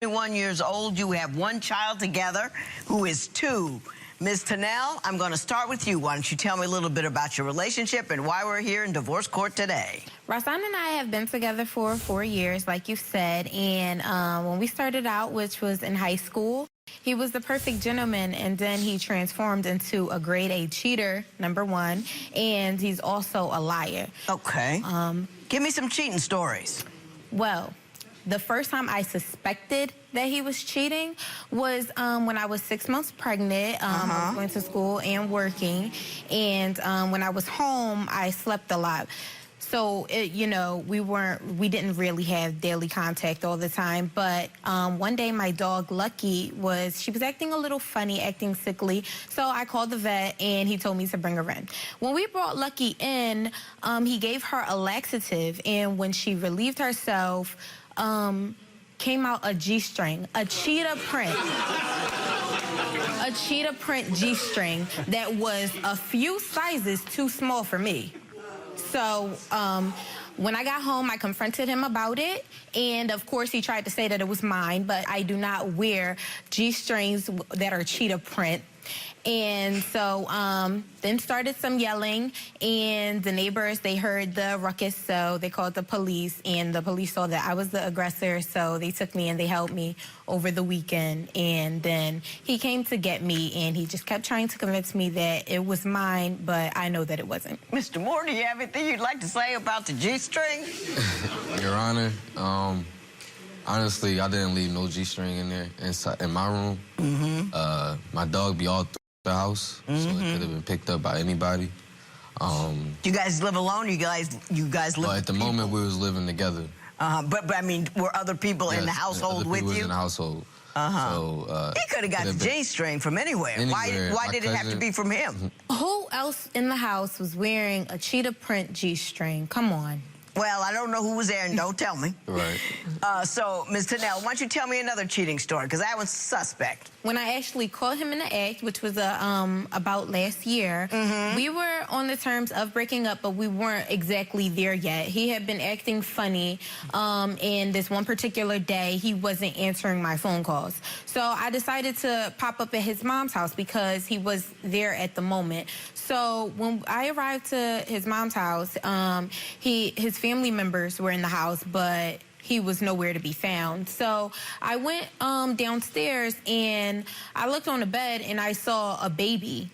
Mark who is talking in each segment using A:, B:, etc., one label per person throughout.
A: 21 years old. You have one child together who is 2. Ms. Tunnell, I'm going to start with you. Why don't you tell me a little bit about your relationship and why we're here in divorce court today?
B: Rasan and I have been together for 4 years, like you said, and when we started out, which was in high school, he was the perfect gentleman, and then he transformed into a grade A cheater, number 1, and he's also a liar.
A: Okay. Give me some cheating stories.
B: Well, the first time I suspected that he was cheating was when I was 6 months pregnant. I was going to school and working, and when I was home, I slept a lot. So, we didn't really have daily contact all the time. But one day, my dog, Lucky, she was acting a little funny, acting sickly. So I called the vet, and he told me to bring her in. When we brought Lucky in, he gave her a laxative. And when she relieved herself, came out a G-string, a cheetah print. A cheetah print G-string that was a few sizes too small for me. So when I got home, I confronted him about it, and of course he tried to say that it was mine, but I do not wear G-strings that are cheetah print. And so then started some yelling, and the neighbors, they heard the ruckus, so they called the police, and the police saw that I was the aggressor, so they took me and they held me over the weekend. And then he came to get me, and he just kept trying to convince me that it was mine, but I know that it wasn't.
A: Mr. Moore, do you have anything you'd like to say about the G-string?
C: Your Honor, honestly, I didn't leave no G-string in there in my room. My dog be all through the house, so it could have been picked up by anybody.
A: You guys live alone? You guys live?
C: Well, at the moment we was living together.
A: But I mean, were other people in the household with you?
C: In the household. So
A: he could have got the G-string from anywhere. Why did it have to be from him?
B: Who else in the house was wearing a cheetah print G-string? Come on.
A: Well, I don't know who was there, and don't tell me.
C: Right.
A: So, Ms. Tunnell, why don't you tell me another cheating story, because that was suspect.
B: When I actually caught him in the act, which was about last year, we were on the terms of breaking up, but we weren't exactly there yet. He had been acting funny, and this one particular day, he wasn't answering my phone calls. So I decided to pop up at his mom's house because he was there at the moment. So when I arrived to his mom's house, his family members were in the house, but he was nowhere to be found. So I went downstairs, and I looked on the bed, and I saw a baby.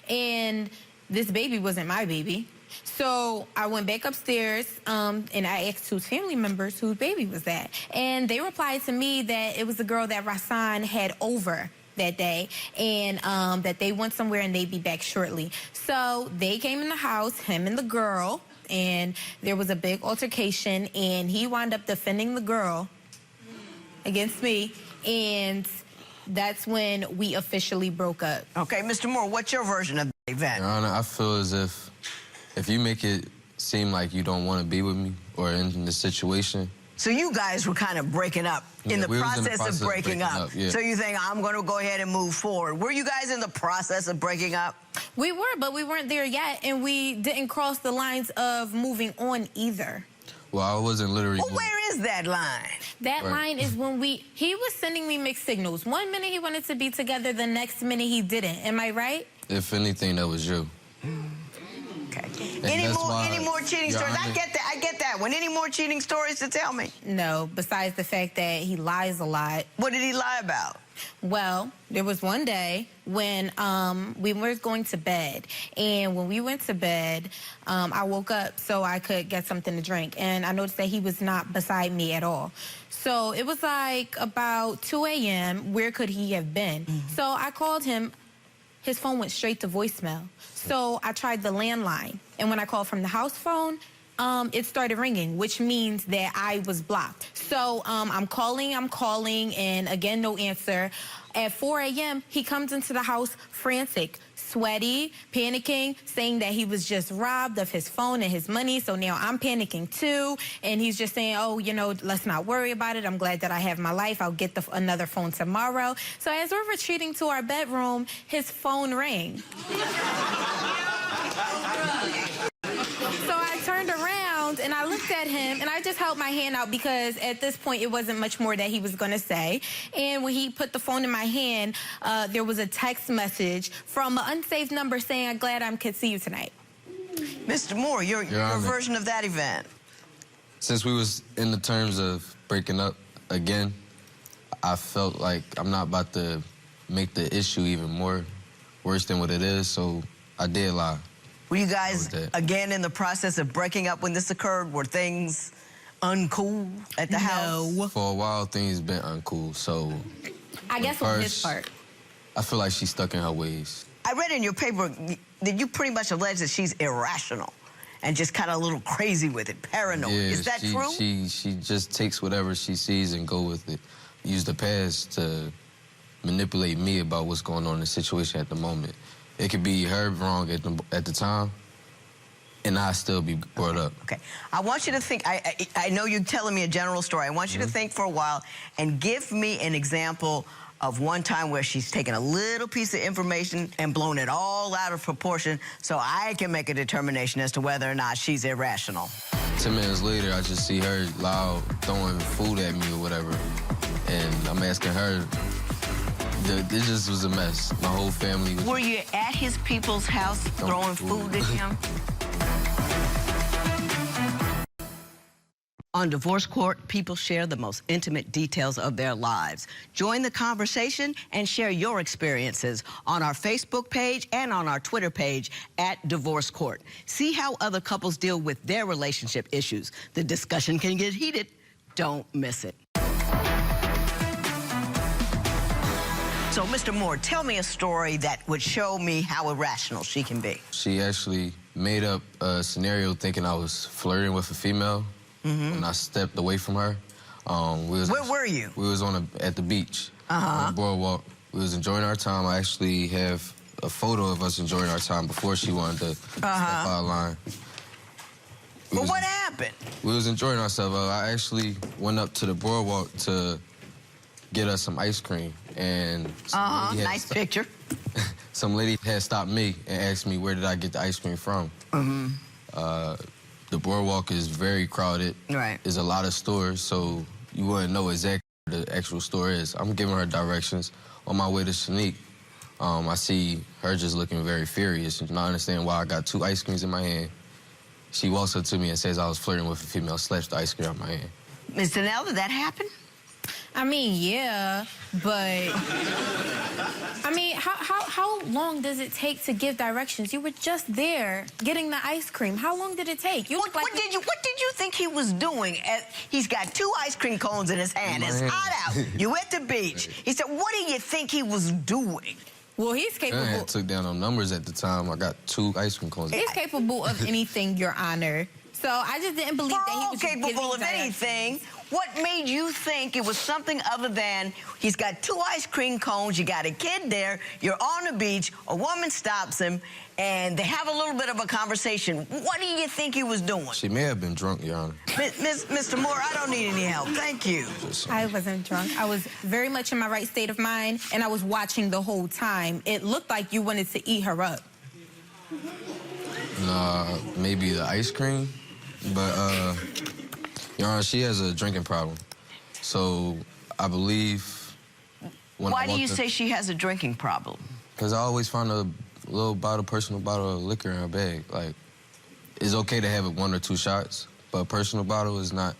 B: And this baby wasn't my baby. So I went back upstairs, and I asked whose family members whose baby was that. And they replied to me that it was the girl that Rasan had over that day, and that they went somewhere and they'd be back shortly. So they came in the house, him and the girl, and there was a big altercation, and he wound up defending the girl against me, and that's when we officially broke up.
A: Okay, Mr. Moore, what's your version of the event?
C: Your Honor, I feel as if you make it seem like you don't want to be with me or in the situation.
A: So you guys were kind of breaking up, in the process of breaking up.
C: Yeah.
A: So you think, I'm going to go ahead and move forward. Were you guys in the process of breaking up?
B: We were, but we weren't there yet, and we didn't cross the lines of moving on either.
C: Well, I wasn't literally...
A: Well, where is that line?
B: That line is when he was sending me mixed signals. One minute he wanted to be together, the next minute he didn't. Am I right?
C: If anything, that was you.
A: Okay. Any more cheating stories? I get that one. Any more cheating stories to tell me?
B: No, besides the fact that he lies a lot.
A: What did he lie about?
B: Well, there was one day when we were going to bed, and when we went to bed, I woke up so I could get something to drink, and I noticed that he was not beside me at all. So it was like about 2 a.m. Where could he have been? So I called him. His phone went straight to voicemail. So I tried the landline, and when I called from the house phone, it started ringing, which means that I was blocked. So I'm calling, and again, no answer. At 4 a.m., he comes into the house frantic, sweaty, panicking, saying that he was just robbed of his phone and his money. So now I'm panicking too, and he's just saying, oh, let's not worry about it. I'm glad that I have my life. I'll get another phone tomorrow. So as we're retreating to our bedroom, his phone rang. So I turned around and I looked looked at him, and I just held my hand out because at this point, it wasn't much more that he was going to say. And when he put the phone in my hand, there was a text message from an unsaved number saying, "I'm glad I could see you tonight."
A: Mr. Moore, your version of that event.
C: Since we was in the terms of breaking up again, I felt like I'm not about to make the issue even more worse than what it is, so I did lie.
A: Were you guys, again, in the process of breaking up when this occurred? Were things uncool at the house?
C: For a while, things been uncool, so...
B: I guess on his part.
C: I feel like she's stuck in her ways.
A: I read in your paper that you pretty much allege that she's irrational and just kind of a little crazy with it, paranoid.
C: Yeah,
A: is that true?
C: She just takes whatever she sees and go with it. Use the past to manipulate me about what's going on in the situation at the moment. It could be her wrong at the time, and I still be brought up.
A: Okay. I want you to think, I know you're telling me a general story. I want you to think for a while and give me an example of one time where she's taken a little piece of information and blown it all out of proportion so I can make a determination as to whether or not she's irrational.
C: 10 minutes later, I just see her loud throwing food at me or whatever, and I'm asking her. It just was a mess. My whole family was...
A: Were you at his people's house throwing food at him? On Divorce Court, people share the most intimate details of their lives. Join the conversation and share your experiences on our Facebook page and on our Twitter page at Divorce Court. See how other couples deal with their relationship issues. The discussion can get heated. Don't miss it. So, Mr. Moore, tell me a story that would show me how irrational she can be.
C: She actually made up a scenario thinking I was flirting with a female. When I stepped away from her.
A: Where were you?
C: We was at the beach, on the boardwalk. We was enjoying our time. I actually have a photo of us enjoying our time before she wanted to step out of line.
A: But what happened?
C: We was enjoying ourselves. I actually went up to the boardwalk to get us some ice cream, and
A: nice picture.
C: Some lady had stopped me and asked me where did I get the ice cream from. The boardwalk is very crowded.
A: Right.
C: There's a lot of stores, so you wouldn't know exactly where the actual store is. I'm giving her directions. On my way to Shanique, I see her just looking very furious and not understand why I got 2 ice creams in my hand. She walks up to me and says I was flirting with a female, slapped the ice cream out of my hand.
A: Ms. Tunnell, did that happen?
B: I mean, yeah, but I mean, how long does it take to give directions? You were just there getting the ice cream. How long did it take? You
A: What did you think he was doing? He's got 2 ice cream cones in his hand. It's hot out. You at the beach. He said, what do you think he was doing?
B: Well, he's capable.
C: I took down on numbers at the time. I got 2 ice cream cones.
B: He's capable of anything, Your Honor. So I just didn't believe that he was
A: capable of anything. What made you think it was something other than he's got 2 ice cream cones, you got a kid there, you're on the beach, a woman stops him, and they have a little bit of a conversation. What do you think he was doing?
C: She may have been drunk, Your Honor.
A: Mr. Moore, I don't need any help. Thank you.
B: I wasn't drunk. I was very much in my right state of mind, and I was watching the whole time. It looked like you wanted to eat her up.
C: Nah, maybe the ice cream, but, Your Honor, she has a drinking problem. So I believe when
A: Why do you say she has a drinking problem?
C: Because I always find a little personal bottle of liquor in her bag. Like, it's okay to have 1 or 2 shots, but a personal bottle is not,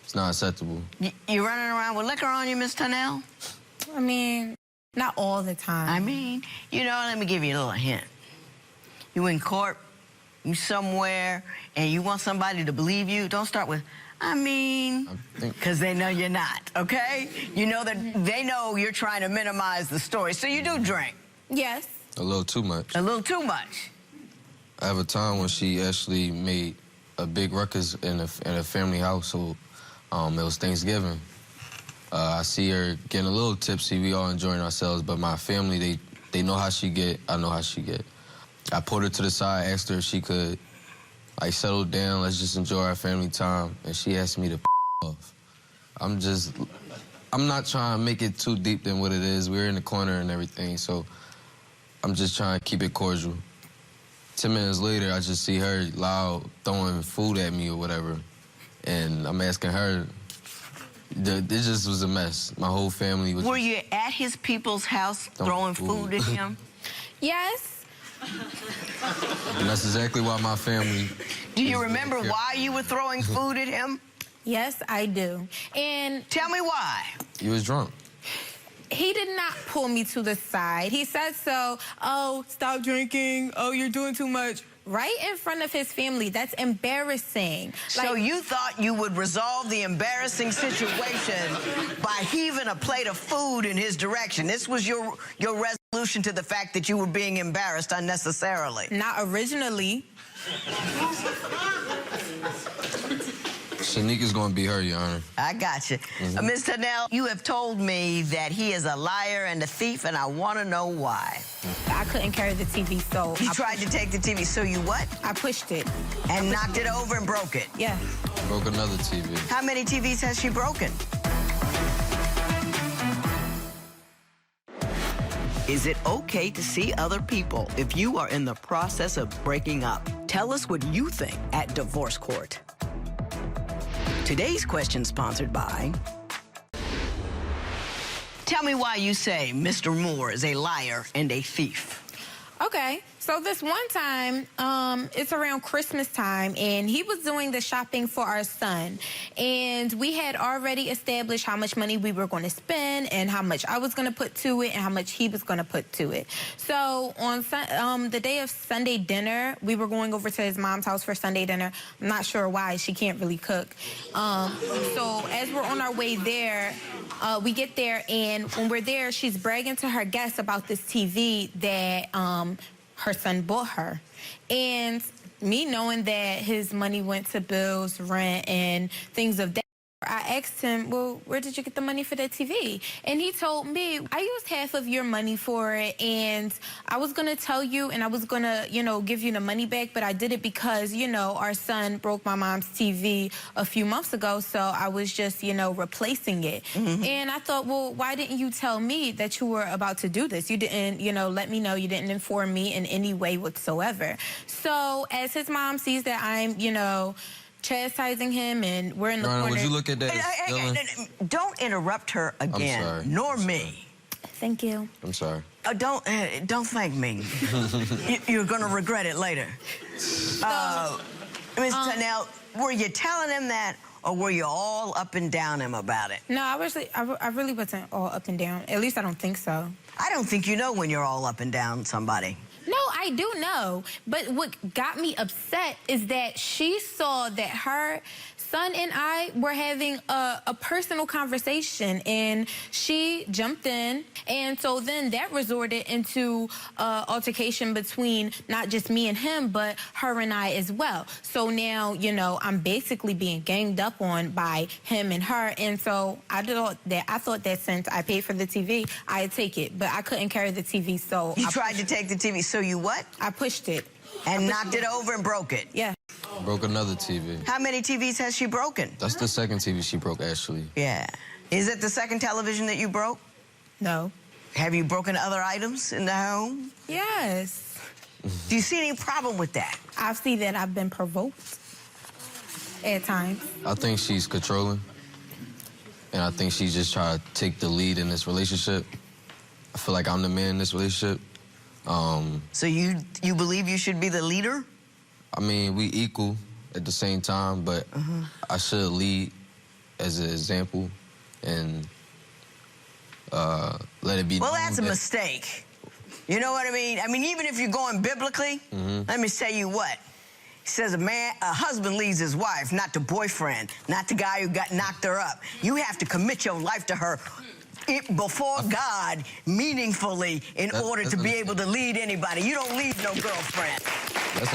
C: it's not acceptable.
A: You running around with liquor on you, Miss Tunnell?
B: I mean, not all the time.
A: I mean, you know, let me give you a little hint. You in court, you somewhere, and you want somebody to believe you, don't start with, I mean, because they know you're not, okay? You know that they know you're trying to minimize the story, so you do drink.
B: Yes.
C: A little too much.
A: A little too much.
C: I have a time when she actually made a big ruckus in a family household. It was Thanksgiving. I see her getting a little tipsy. We all enjoying ourselves, but my family, they know how she get. I know how she get. I pulled her to the side, asked her if she could, like, settle down, let's just enjoy our family time, and she asked me to off. I'm not trying to make it too deep than what it is. We're in the corner and everything, so I'm just trying to keep it cordial. 10 minutes later, I just see her loud throwing food at me or whatever, and I'm asking her. It just was a mess. My whole family was.
A: Were you at his people's house throwing food at him?
B: Yes.
C: And that's exactly why my family.
A: Do you remember why you were throwing food at him?
B: Yes, I do. And
A: tell me why.
C: You was drunk.
B: He did not pull me to the side. He said so, oh, stop drinking. Oh, you're doing too much. Right in front of his family. That's embarrassing.
A: So you thought you would resolve the embarrassing situation by heaving a plate of food in his direction. This was your resolution to the fact that you were being embarrassed unnecessarily.
B: Not originally.
C: Shanika's gonna be her, Your Honor.
A: I got you. Ms. Tunnell, you have told me that he is a liar and a thief, and I want to know why.
B: I couldn't carry the TV, so
A: you tried to take the TV, so you what?
B: I pushed it.
A: And knocked it over and broke it?
B: Yeah.
C: Broke another TV.
A: How many TVs has she broken? Is it okay to see other people if you are in the process of breaking up? Tell us what you think at Divorce Court. Today's question sponsored by... Tell me why you say Mr. Moore is a liar and a thief.
B: Okay, so this one time, it's around Christmas time, and he was doing the shopping for our son. And we had already established how much money we were going to spend and how much I was going to put to it and how much he was going to put to it. So on the day of Sunday dinner, we were going over to his mom's house for Sunday dinner. I'm not sure why. She can't really cook. So as we're on our way there, we get there, and when we're there, she's bragging to her guests about this TV that her son bought her. And me knowing that his money went to bills, rent, and things of that, I asked him, well, where did you get the money for that TV? And he told me, I used half of your money for it, and I was going to tell you, and I was going to, you know, give you the money back, but I did it because, you know, our son broke my mom's TV a few months ago, so I was just, you know, replacing it. And I thought, well, why didn't you tell me that you were about to do this? You didn't, you know, let me know. You didn't inform me in any way whatsoever. So as his mom sees that I'm, you know, chastising him, and we're in the corner.
C: Would you look at that?
A: Don't interrupt her again,
C: I'm sorry.
A: nor me.
B: Thank you.
C: I'm sorry.
A: Don't thank me. You're going to regret it later. Ms. Tunnell, were you telling him that, or were you all up and down him about it?
B: No, I really wasn't all up and down. At least I don't think so.
A: I don't think you know when you're all up and down somebody.
B: No, I do know. But what got me upset is that she saw that her son and I were having a personal conversation, and she jumped in. And so then that resorted into altercation between not just me and him, but her and I as well. So now, you know, I'm basically being ganged up on by him and her. And so I thought that since I paid for the TV, I'd take it. But I couldn't carry the TV, so
A: you tried to take the TV, so you what?
B: I pushed it.
A: And knocked it over and broke it?
B: Yeah.
C: Broke another TV.
A: How many TVs has she broken?
C: That's the second TV she broke, actually.
A: Yeah. Is it the second television that you broke?
B: No.
A: Have you broken other items in the home?
B: Yes.
A: Do you see any problem with that?
B: I see that I've been provoked at times.
C: I think she's controlling, and I think she's just trying to take the lead in this relationship. I feel like I'm the man in this relationship.
A: So you believe you should be the leader?
C: I mean, we equal at the same time, but I should lead as an example and let it be.
A: Well, that's a mistake. You know what I mean? I mean, even if you're going biblically, let me tell you what. It says a husband leads his wife, not the boyfriend, not the guy who got knocked her up. You have to commit your life to her before God meaningfully in order to be able to lead anybody. You don't lead no girlfriend.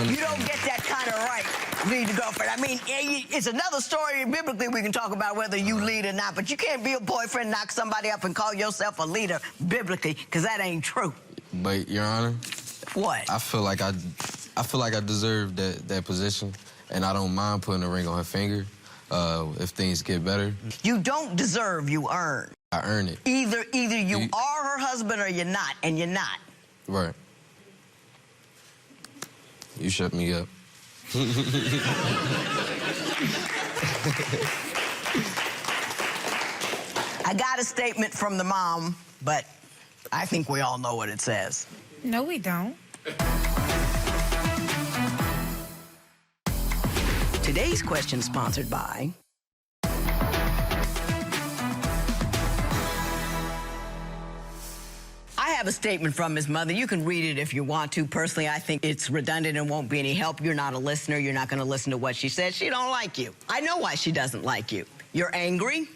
A: You don't get that kind of right, lead the girlfriend. I mean, it's another story biblically we can talk about whether you lead or not, but you can't be a boyfriend, knock somebody up, and call yourself a leader biblically, because that ain't true.
C: But, Your Honor.
A: What?
C: I feel like I deserve that position, and I don't mind putting a ring on her finger if things get better. You
A: don't deserve, you earn.
C: I earn it.
A: Either you are her husband or you're not, and you're not.
C: Right. You shut me up.
A: I got a statement from the mom, but I think we all know what it says.
B: No, we don't.
A: Today's question is sponsored by... I have a statement from his mother. You can read it if you want to. Personally, I think it's redundant and won't be any help. You're not a listener. You're not going to listen to what she says. She don't like you. I know why she doesn't like you. You're angry.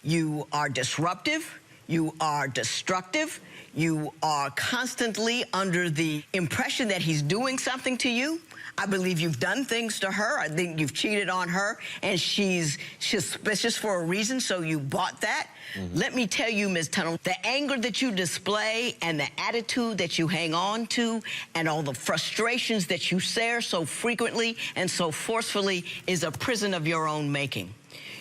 A: You are disruptive. You are destructive. You are constantly under the impression that he's doing something to you. I believe you've done things to her. I think you've cheated on her, and she's suspicious for a reason, so you bought that. Let me tell you, Ms. Tunnell, the anger that you display and the attitude that you hang on to and all the frustrations that you share so frequently and so forcefully is a prison of your own making.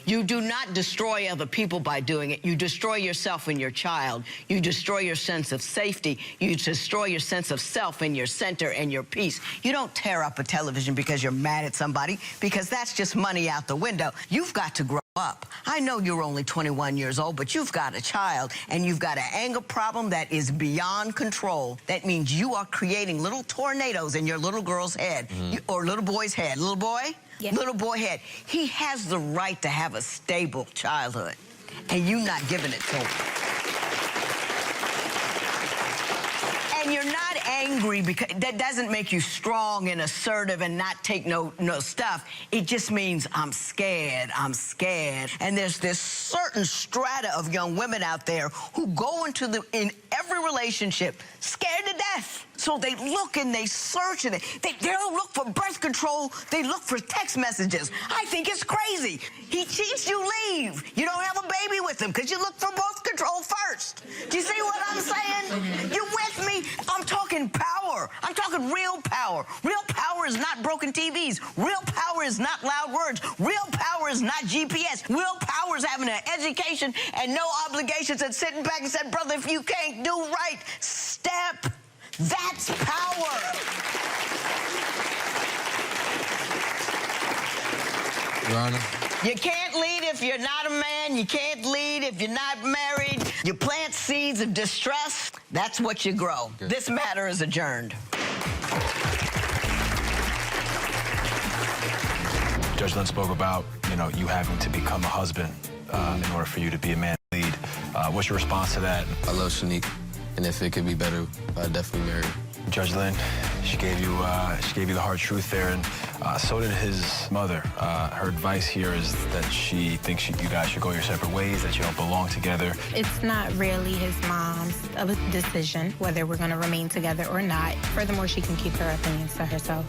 A: You do not destroy other people by doing it. You destroy yourself and your child. You destroy your sense of safety. You destroy your sense of self and your center and your peace. You don't tear up a television because you're mad at somebody, because that's just money out the window. You've got to grow up. I know you're only 21 years old, but you've got a child, and you've got an anger problem that is beyond control. That means you are creating little tornadoes in your little girl's head, or little boy's head. Little boy?
B: Yeah.
A: Little boy head. He has the right to have a stable childhood, and you not giving it to him. And you're not angry because that doesn't make you strong and assertive and not take no stuff. It just means I'm scared, I'm scared. And there's this certain strata of young women out there who go into in every relationship scared to death. So they look and they search and they don't look for birth control, they look for text messages. I think it's crazy. He cheats, you leave. You don't have a baby with him because you look for birth control first. Do you see what I'm saying? You with me? I'm talking power. I'm talking real power. Real power is not broken TVs. Real power is not loud words. Real power is not GPS. Real power is having an education and no obligations and sitting back and saying, brother, if you can't do right, step. That's power.
C: Your Honor.
A: You can't lead if you're not a man. You can't lead if you're not married. You plant seeds of distrust. That's what you grow.
C: Okay.
A: This matter is adjourned.
D: Judge Lynn spoke about, you having to become a husband in order for you to be a man lead. What's your response to that?
C: I love Shanique, and if it could be better, I'd definitely marry her.
D: Judge Lynn, she gave you the hard truth there, and so did his mother. Her advice here is that she thinks you guys should go your separate ways, that you don't belong together.
B: It's not really his mom's decision whether we're going to remain together or not. Furthermore, she can keep her opinions to herself.